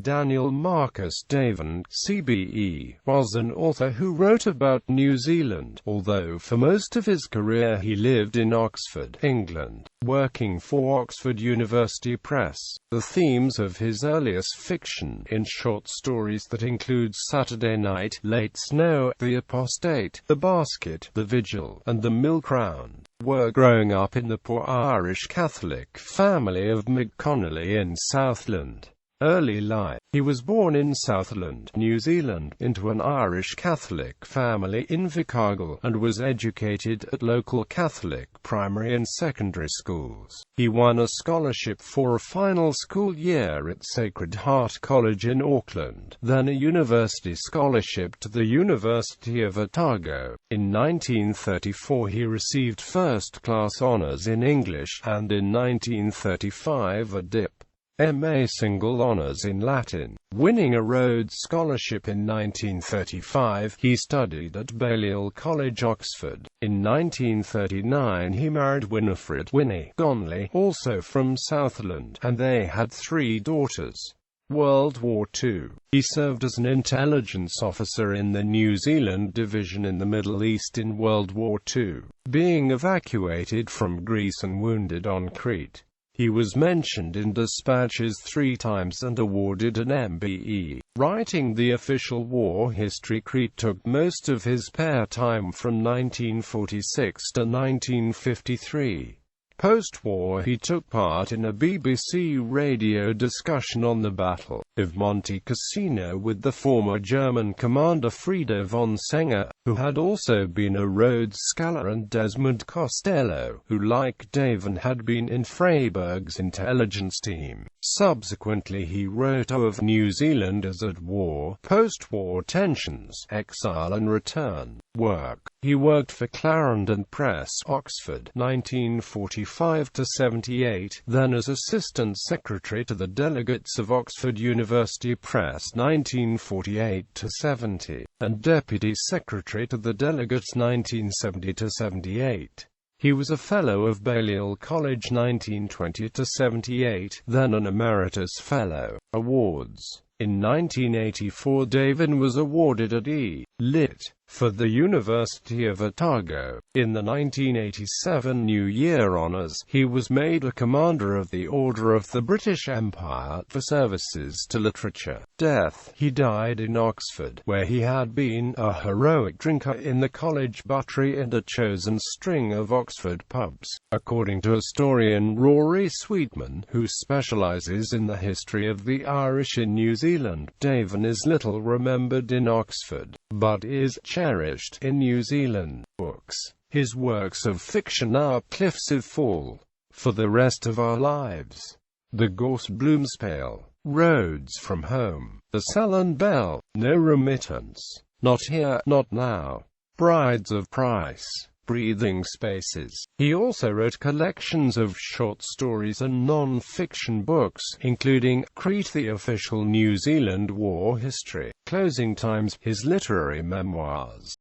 Daniel Marcus Davin, CBE, was an author who wrote about New Zealand, although for most of his career he lived in Oxford, England, working for Oxford University Press. The themes of his earliest fiction, in short stories that include Saturday Night, Late Snow, The Apostate, The Basket, The Vigil, and The Milk Round, were growing up in the poor Irish Catholic family of Mick Connolly in Southland. Early life. He was born in Southland, New Zealand, into an Irish Catholic family in Vigil, and was educated at local Catholic primary and secondary schools. He won a scholarship for a final school year at Sacred Heart College in Auckland, then a university scholarship to the University of Otago. In 1934 he received first-class honours in English, and in 1935 a Dip. M.A. Single Honours in Latin. Winning a Rhodes Scholarship in 1935, he studied at Balliol College, Oxford. In 1939 he married Winifred "Winnie" Connolly, also from Southland, and they had 3 daughters. World War II. He served as an intelligence officer in the New Zealand Division in the Middle East in World War II, being evacuated from Greece and wounded on Crete. He was mentioned in dispatches 3 times and awarded an MBE. Writing the official war history, Crete took most of his spare time from 1946 to 1953. Post-war he took part in a BBC radio discussion on the Battle of Monte Cassino with the former German commander Frieda von Senger, who had also been a Rhodes Scholar, and Desmond Costello, who like Davin had been in Freyberg's intelligence team. Subsequently he wrote of New Zealand as at war, post-war tensions, exile and return. Work. He worked for Clarendon Press, Oxford, 1945–78, then as Assistant Secretary to the Delegates of Oxford University Press, 1948–70, and Deputy Secretary to the Delegates, 1970–78. He was a Fellow of Balliol College, 1920–78, then an Emeritus Fellow. Awards. In 1984 Davin was awarded a D. Lit. for the University of Otago. In the 1987 New Year Honours, he was made a Commander of the Order of the British Empire for services to literature. Death. He died in Oxford, where he had been a heroic drinker in the college buttery and a chosen string of Oxford pubs. According to historian Rory Sweetman, who specialises in the history of the Irish in New Zealand, Davin is little remembered in Oxford, but is cherished in New Zealand. Books. His works of fiction are Cliffs of Fall, For the Rest of Our Lives, The Gorse Blooms Pale, Roads from Home, The Sullen Bell, No Remittance, Not Here, Not Now, Brides of Price, Breathing Spaces. He also wrote collections of short stories and non-fiction books, including Crete, the Official New Zealand War History, Closing Times, his literary memoirs.